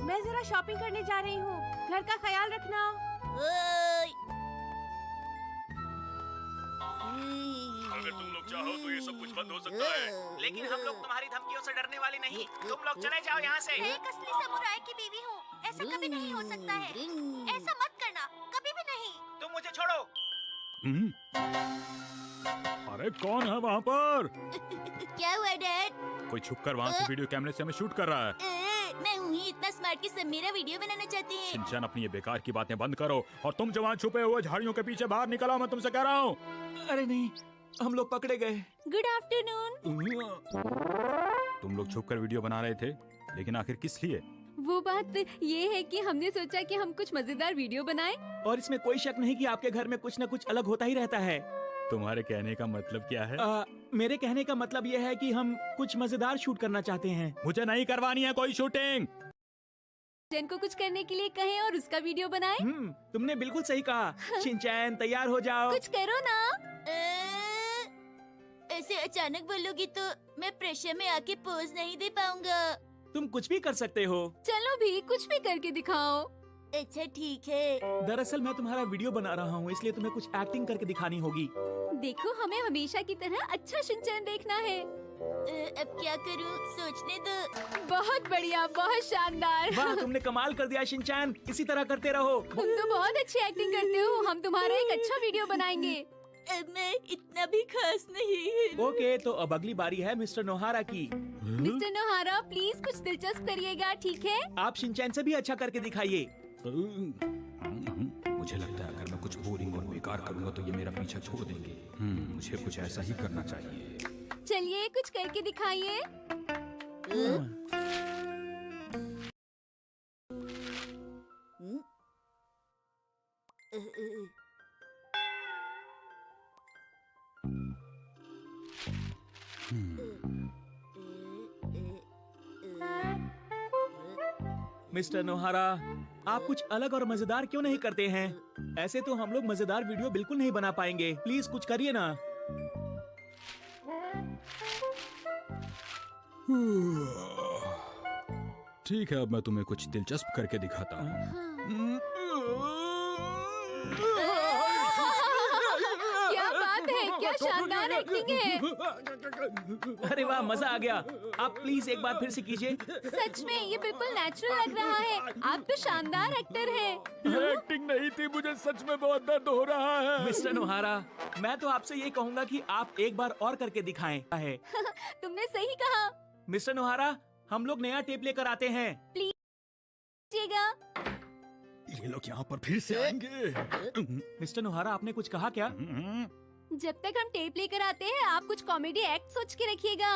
मैं जरा शॉपिंग करने जा रही हूँ, घर का ख्याल रखना। अगर तुम लोग चाहो तो ये सब कुछ बंद हो सकता है, लेकिन हम लोग तुम्हारी धमकियों से डरने वाले नहीं। तुम लोग चले जाओ यहाँ से। मैं एक असली समुराई की बीवी हूँ, ऐसा कभी नहीं हो सकता है। ऐसा मत करना, कभी भी नहीं। तुम मुझे छोड़ो। अरे कौन है वहाँ पर? क्या हुआ डैड? कोई छुपकर वहाँ से वीडियो कैमरे से हमें शूट कर रहा है। मैं हूँ ही इतना स्मार्ट कि सब मेरा वीडियो बनाना चाहते हैं। शिनचैन अपनी ये बेकार की बातें बंद करो और तुम जो वहाँ छुपे हुए झाड़ियों के पीछे बाहर निकलो, मैं तुमसे कह रहा हूँ। अरे नहीं, हम लोग पकड़े गए। Good afternoon. तुम लोग छुपकर वीडियो बना रहे थे, लेकिन आखिर किस लिए? वो बात ये है कि हमने सोचा कि हम कुछ मजेदार वीडियो बनाएं। और इसमें कोई शक नहीं कि आपके घर में कुछ न कुछ अलग होता ही रहता है। तुम्हारे कहने का मतलब क्या है? मेरे कहने का मतलब ये है कि हम कुछ मजेदार शूट करना चाहते हैं। मुझे नहीं करवानी है कोई शूटिंग। जन को कुछ करने के लिए कहें और उसका वीडियो बनाएं। तुमने बिल्कुल सही कहा। शिनचैन तैयार हो जाओ। कुछ करो ना। ऐसे अचानक बोलोगी तो मैं प्रेशर में आके पोज नहीं दे पाऊंगा। तुम कुछ भी कर सकते हो। चलो भी कुछ भी करके दिखाओ। अच्छा ठीक है। दरअसल मैं तुम्हारा वीडियो बना रहा हूँ, इसलिए तुम्हें कुछ एक्टिंग करके दिखानी होगी। देखो, हमें हमेशा की तरह अच्छा शिनचैन देखना है। अब क्या करूँ, सोचने दो। बहुत बढ़िया, बहुत शानदार। वाह, तुमने कमाल कर दिया शिनचैन, इसी तरह करते रहो। तुम तो बहुत अच्छी एक्टिंग करते हो। हम तुम्हारा एक अच्छा वीडियो बनाएंगे। मैं इतना भी खास नहीं। ओके, तो अब अगली बारी है मिस्टर नोहारा की। मिस्टर नोहारा, प्लीज कुछ दिलचस्प करिएगा, ठीक है? आप शिनचैन से भी अच्छा करके दिखाइए। मुझे लगता है अगर मैं कुछ बोरिंग और बेकार करूँगा तो ये मेरा पीछा छोड़ देंगे। मुझे कुछ ऐसा ही करना चाहिए। चलिए कुछ करके दिखाइए। मिस्टर नोहारा, आप कुछ अलग और मजेदार क्यों नहीं करते हैं? ऐसे तो हम लोग मजेदार वीडियो बिल्कुल नहीं बना पाएंगे। प्लीज कुछ करिए ना। ठीक है, अब मैं तुम्हें कुछ दिलचस्प करके दिखाता हूँ। क्या बात है, क्या शानदार एक्टिंग है। अरे वाह, मजा आ गया। आप प्लीज एक बार फिर से कीजिए। सच में ये बिल्कुल नेचुरल लग रहा है। आप तो शानदार एक्टर हैं। ये एक्टिंग नहीं थी, मुझे सच में बहुत दर्द हो रहा है। मिस्टर नोहारा, मैं तो आपसे ये कहूँगा कि आप एक बार और करके दिखाएं। है तुमने सही कहा। मिस्टर नोहारा, हम लोग नया टेप लेकर आते हैं। कीजिएगा। ये लोग यहाँ पर फिर से आएंगे। मिस्टर नोहारा, आपने कुछ कहा क्या? जब तक हम टेप लेकर आते हैं, आप कुछ कॉमेडी एक्ट सोच के रखिएगा।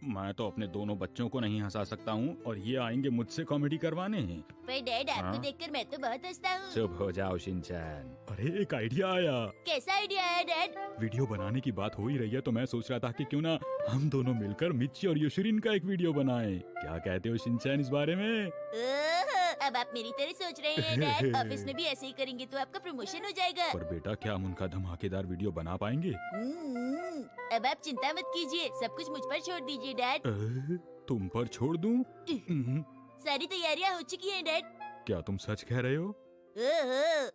मैं तो अपने दोनों बच्चों को नहीं हंसा सकता हूँ और ये आएंगे मुझसे कॉमेडी करवाने हैं। पर डैड, आपको हाँ? देखकर मैं तो बहुत हंसता हूँ। चुप हो जाओ शिनचैन। अरे एक आइडिया आया। कैसा आइडिया है डैड? वीडियो बनाने की बात हो ही रही है तो मैं सोच रहा था कि क्यों ना हम दोनों मिलकर मिर्ची और योशिरीन का एक वीडियो बनाएं। क्या कहते हो शिनचैन इस बारे में? अब आप मेरी तरह सोच रहे हैं डैड। ऑफिस में भी ऐसे ही करेंगे तो आपका प्रमोशन हो जाएगा। पर बेटा, क्या हम उनका धमाकेदार वीडियो बना पाएंगे? अब आप चिंता मत कीजिए, सब कुछ मुझ पर छोड़ दीजिए डैड। तुम पर छोड़ दूं? सारी तैयारियां हो चुकी हैं डैड। क्या तुम सच कह रहे हो?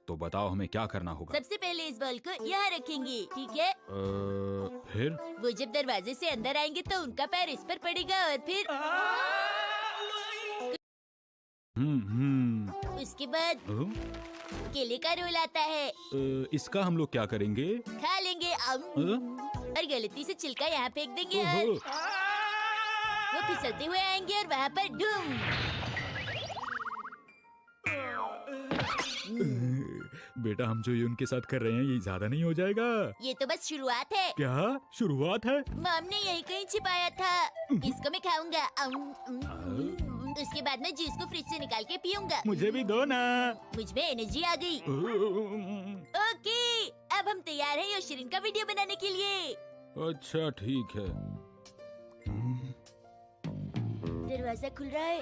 तो बताओ हमें क्या करना होगा। सबसे पहले इस बॉल को यहाँ रखेंगे, ठीक है? फिर? वो जब दरवाजे से अंदर आएंगे तो उनका पैर इस पर पड़ेगा और फिर उसके बाद केले का रोल आता है। इसका हम लोग क्या करेंगे? खा लेंगे और गलती से छिलका यहाँ फेंक देंगे और वो फिसलते हुए आएंगे और वहाँ पर डूम। बेटा, हम जो ये उनके साथ कर रहे हैं ये ज्यादा नहीं हो जाएगा? ये तो बस शुरुआत है। क्या शुरुआत है? मॉम ने यही कहीं छिपाया था। इसको मैं खाऊंगा। उसके बाद मैं जूस को फ्रिज से निकाल के पीऊंगा। मुझे भी दो ना। मुझ में एनर्जी आ गई। ओके, अब हम तैयार हैं योशिरीन का वीडियो बनाने के लिए। अच्छा ठीक है। दरवाजा खुल रहा है।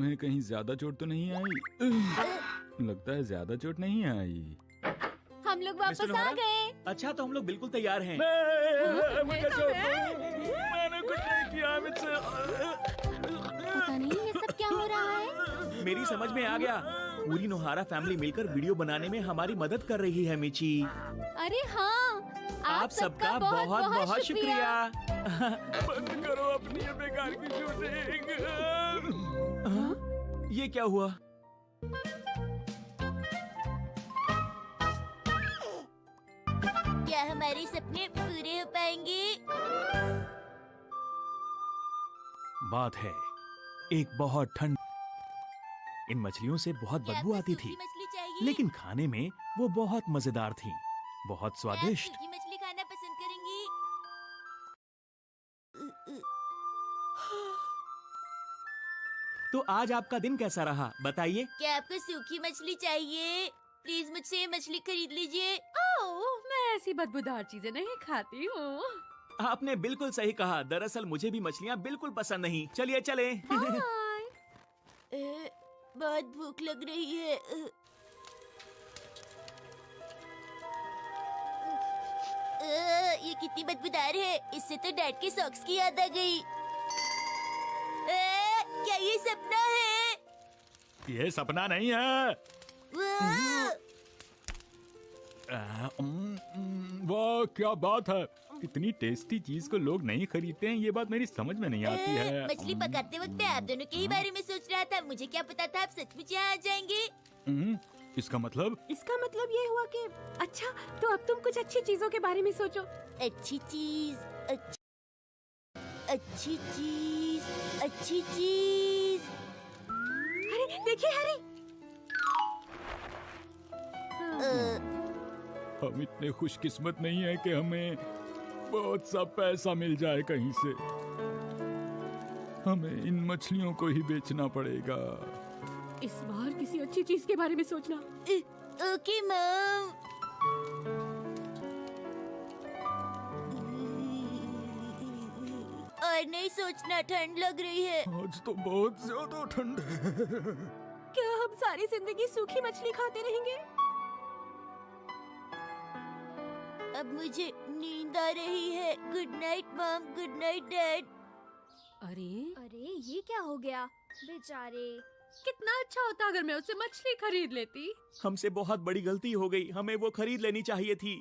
तुम्हें कहीं ज्यादा चोट तो नहीं आई? लगता है ज्यादा चोट नहीं आई। हम लोग वापस मिस्टर आ नोहरा? गए। अच्छा तो हम लोग बिल्कुल तैयार हैं। मुझे छोड़ दो। मैंने कुछ नहीं किया मुझसे। पता नहीं ये सब क्या हो रहा है। मेरी समझ में आ गया। पूरी नोहारा फैमिली मिलकर वीडियो बनाने में हमारी मदद कर रही है मिची। अरे हाँ, आप सबका बहुत बहुत शुक्रिया। बंद करो अपनी ये बेकार की शूटिंग। ये क्या हुआ? क्या हमारे सपने पूरे हो पाएंगे? बात है एक बहुत ठंड। इन मछलियों से बहुत क्या बदबू आपको आती सूखी थी, मछली चाहिए? लेकिन खाने में वो बहुत मजेदार थी, बहुत क्या आप स्वादिष्ट। सूखी मछली खाना पसंद करेंगी? तो आज आपका दिन कैसा रहा बताइए। क्या आपको सूखी मछली चाहिए? प्लीज मुझसे ये मछली खरीद लीजिए। ओह, मैं ऐसी बदबूदार चीजें नहीं खाती हूँ। आपने बिल्कुल सही कहा। दरअसल मुझे भी मछलियाँ बिल्कुल पसंद नहीं। चलिए चले। हाय। बहुत भूख लग रही है। ये कितनी बदबूदार है। इससे तो डैड के सॉक्स की याद आ गई। क्या ये सपना है? ये सपना नहीं है। वाह! वाह क्या बात है। इतनी टेस्टी चीज को लोग नहीं खरीदते हैं, ये बात मेरी समझ में नहीं आती है। मछली पकाते वक्त मैं आप दोनों के ही बारे में सोच रहा था। मुझे क्या पता था आप सचमुच यहाँ आ जाएंगे। इसका मतलब? इसका मतलब ये हुआ कि अच्छा, तो अब तुम कुछ अच्छी चीजों के बारे में सोचो। अच्छी चीज, अच्छी चीज, अच्छी चीज। अरे देखिए हैरी। हम इतने खुशकिस्मत नहीं है कि हमें बहुत सा पैसा मिल जाए कहीं से। हमें इन मछलियों को ही बेचना पड़ेगा। इस बार किसी अच्छी चीज के बारे में सोचना। Okay mom. और नहीं सोचना, ठंड लग रही है। आज तो बहुत ज्यादा ठंड है। क्या हम सारी जिंदगी सूखी मछली खाते रहेंगे? अब मुझे नींद आ रही है। Good night mom, good night dad. अरे ये क्या हो गया बेचारे। कितना अच्छा होता अगर मैं उससे मछली खरीद लेती। हमसे बहुत बड़ी गलती हो गई। हमें वो खरीद लेनी चाहिए थी।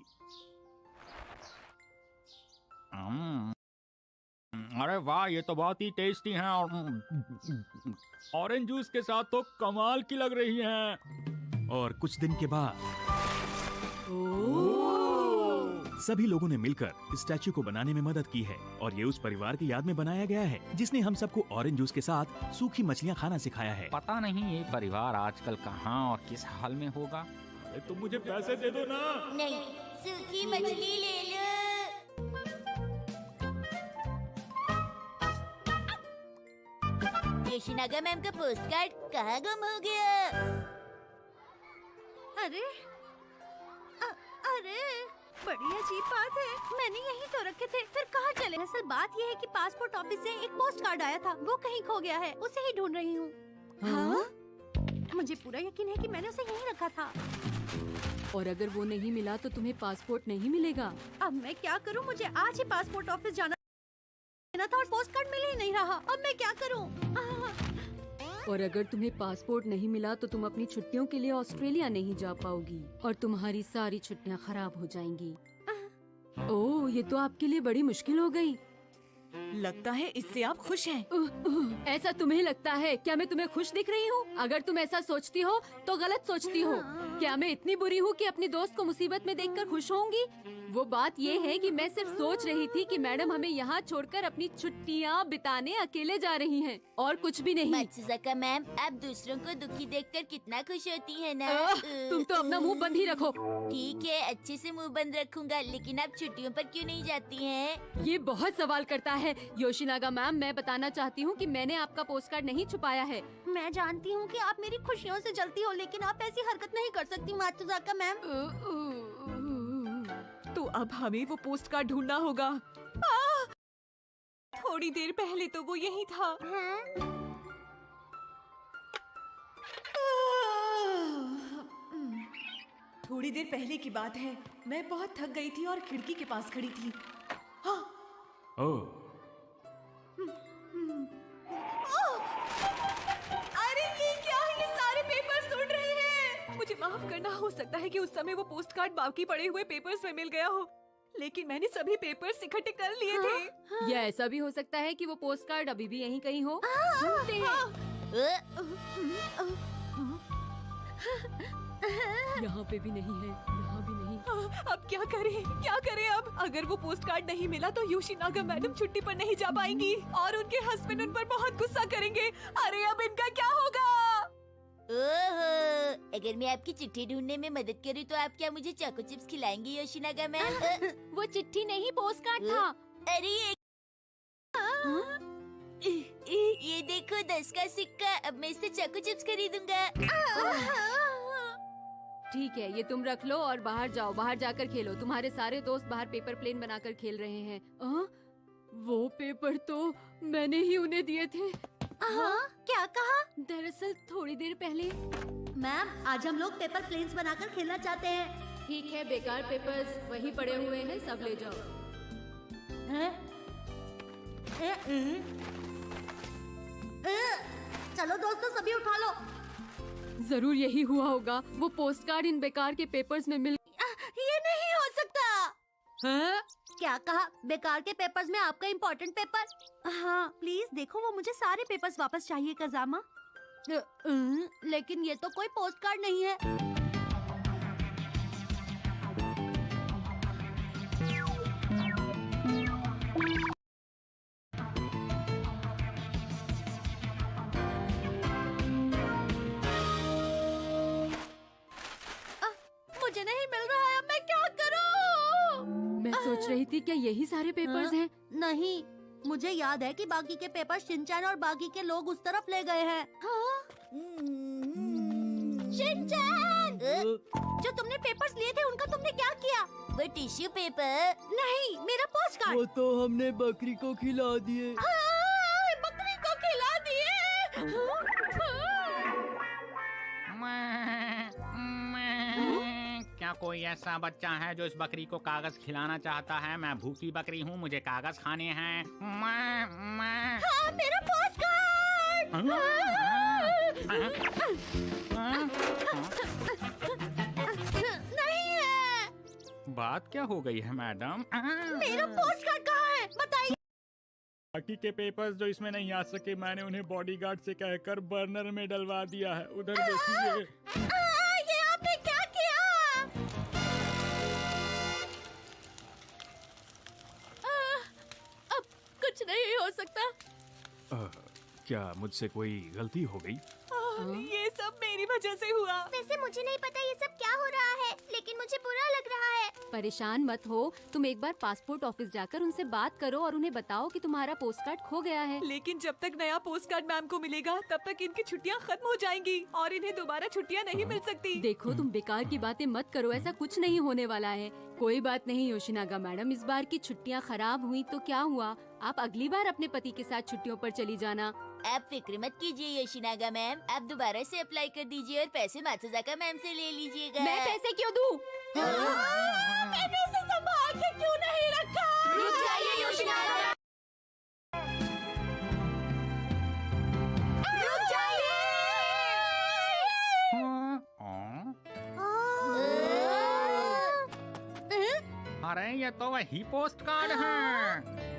अरे वाह, ये तो बहुत ही टेस्टी हैं और ऑरेंज जूस के साथ तो कमाल की लग रही हैं। और कुछ दिन के बाद सभी लोगों ने मिलकर स्टैचू को बनाने में मदद की है और ये उस परिवार की याद में बनाया गया है जिसने हम सबको ऑरेंज जूस के साथ सूखी मछलियाँ खाना सिखाया है। पता नहीं ये परिवार आजकल कहाँ और किस हाल में होगा। अरे तुम मुझे पैसे दे दो ना। नहीं, सूखी मछली ले लो। योशिनागा मैम का पोस्ट कार्ड कहाँ गुम हो गया? अरे बड़ी अजीब बात है। मैंने यहीं तो रखे थे, फिर कहाँ चले? असल बात यह है कि पासपोर्ट ऑफिस से एक पोस्ट कार्ड आया था, वो कहीं खो गया है। उसे ही ढूंढ रही हूँ। हाँ? मुझे पूरा यकीन है कि मैंने उसे यहीं रखा था। और अगर वो नहीं मिला तो तुम्हें पासपोर्ट नहीं मिलेगा। अब मैं क्या करूँ? मुझे आज ही पासपोर्ट ऑफिस जाना था और पोस्ट कार्ड मिल ही नहीं रहा। अब मैं क्या करूँ? और अगर तुम्हें पासपोर्ट नहीं मिला तो तुम अपनी छुट्टियों के लिए ऑस्ट्रेलिया नहीं जा पाओगी और तुम्हारी सारी छुट्टियां खराब हो जाएंगी। ओह, ये तो आपके लिए बड़ी मुश्किल हो गई। लगता है इससे आप खुश हैं। ऐसा तुम्हें लगता है? क्या मैं तुम्हें खुश दिख रही हूँ? अगर तुम ऐसा सोचती हो तो गलत सोचती हो। क्या मैं इतनी बुरी हूँ कि अपनी दोस्त को मुसीबत में देखकर खुश होंगी? वो बात ये है कि मैं सिर्फ सोच रही थी कि मैडम हमें यहाँ छोड़कर अपनी छुट्टियाँ बिताने अकेले जा रही हैं और कुछ भी नहीं। मात्सुजाका मैम, आप दूसरों को दुखी देखकर कितना खुश होती है ना। तुम तो अपना मुंह बंद ही रखो। ठीक है, अच्छे से मुंह बंद रखूंगा, लेकिन आप छुट्टियों पर क्यों नहीं जाती हैं? ये बहुत सवाल करता है। योशिनागा मैम, मैं बताना चाहती हूँ कि मैंने आपका पोस्ट कार्ड नहीं छुपाया है। मैं जानती हूँ कि आप मेरी खुशियों से जलती हो, लेकिन आप ऐसी हरकत नहीं कर सकती मात्सुजाका मैम। तो अब हमें वो पोस्ट कार्ड ढूंढना होगा। थोड़ी देर पहले तो वो यही था। थोड़ी देर पहले की बात है। मैं बहुत थक गई थी और खिड़की के पास खड़ी थी। हाँ। ओह, अरे ये क्या है? ये सारे पेपर्स उड़ रहे हैं। मुझे माफ करना, हो सकता है कि उस समय वो पोस्ट कार्ड बाकी पड़े हुए पेपर्स में मिल गया हो, लेकिन मैंने सभी पेपर्स इकट्ठे कर लिए थे। या ऐसा भी हो सकता है कि वो पोस्ट कार्ड अभी भी यहीं कहीं हो। ढूंढते हैं। यहाँ पे भी नहीं है, यहाँ भी नहीं। अब क्या करें? क्या करें अब? अगर वो पोस्ट कार्ड नहीं मिला तो योशिनागा मैडम छुट्टी पर नहीं जा पाएंगी और उनके हस्बैंड उन पर बहुत गुस्सा करेंगे। अरे अब इनका क्या होगा? ओहो, अगर मैं आपकी चिट्ठी ढूंढने में मदद करूँ तो आप क्या मुझे चोको चिप्स खिलाएंगे योशिनागा मैम? वो चिट्ठी नहीं, पोस्ट कार्ड था। अरे ये देखो 10 का सिक्का। अब मैं इससे चोको चिप्स खरीदूंगा। ठीक है, ये तुम रख लो और बाहर जाओ, बाहर जाकर खेलो। तुम्हारे सारे दोस्त बाहर पेपर प्लेन बनाकर खेल रहे हैं। वो पेपर तो मैंने ही उन्हें दिए थे। हाँ, क्या कहा? दरअसल थोड़ी देर पहले। मैम, आज हम लोग पेपर प्लेन्स बनाकर खेलना चाहते हैं। ठीक है, बेकार पेपर्स वहीं पड़े हुए हैं, सब ले जाओ। चलो दोस्तों, सभी उठा लो। जरूर यही हुआ होगा। वो पोस्ट कार्ड इन बेकार के पेपर्स में मिल। ये नहीं हो सकता। हाँ? क्या कहा? बेकार के पेपर्स में आपका इम्पोर्टेंट पेपर? हाँ, प्लीज देखो, वो मुझे सारे पेपर्स वापस चाहिए कजामा। लेकिन ये तो कोई पोस्ट कार्ड नहीं है। मुझे नहीं मिल रहा है, मैं क्या करूं? मैं सोच रही थी क्या यही सारे पेपर्स हैं? नहीं, मुझे याद है कि बाकी के पेपर शिनचैन और बाकी के लोग उस तरफ ले गए हैं। शिनचैन! जो तुमने पेपर्स लिए थे उनका तुमने क्या किया? वो टिश्यू पेपर। नहीं, मेरा पोस्ट कार्ड। वो तो हमने बकरी को खिला दिए। बकरी को खिला दिए। क्या कोई ऐसा बच्चा है जो इस बकरी को कागज खिलाना चाहता है? मैं भूखी बकरी हूँ, मुझे कागज खाने हैं। हाँ, मेरा पोस्ट कार्ड। नहीं है। बात क्या हो गई है मैडम? मेरा पोस्ट कार्ड कहाँ है? बताइए। बाकी के पेपर्स जो इसमें नहीं आ सके, मैंने उन्हें बॉडीगार्ड से कहकर बर्नर में डलवा दिया है। उधर देखिए। ये आपने क्या किया? अब कुछ नहीं हो सकता। क्या मुझसे कोई गलती हो गई? ये सब मेरी वजह से हुआ। वैसे मुझे नहीं पता ये सब क्या हो रहा है, लेकिन मुझे बुरा लग रहा है। परेशान मत हो, तुम एक बार पासपोर्ट ऑफिस जाकर उनसे बात करो और उन्हें बताओ कि तुम्हारा पोस्ट कार्ड खो गया है। लेकिन जब तक नया पोस्ट कार्ड मैम को मिलेगा तब तक इनकी छुट्टियां खत्म हो जाएंगी और इन्हें दोबारा छुट्टियां नहीं मिल सकती। देखो, तुम बेकार की बातें मत करो, ऐसा कुछ नहीं होने वाला है। कोई बात नहीं योशिनागा मैडम, इस बार की छुट्टियां खराब हुई तो क्या हुआ, आप अगली बार अपने पति के साथ छुट्टियों पर चली जाना। आप फिक्र मत कीजिए योशिनागा मैम, आप दोबारा से अप्लाई कर दीजिए और पैसे मात्सुजाका मैम से ले लीजिएगा। मैं पैसे क्यों दूं? मैंने उसे संभाल के क्यों नहीं रखा? रुक जाइए योशिनागा। रुक जाइए। अरे ये तो वही पोस्ट कार्ड है।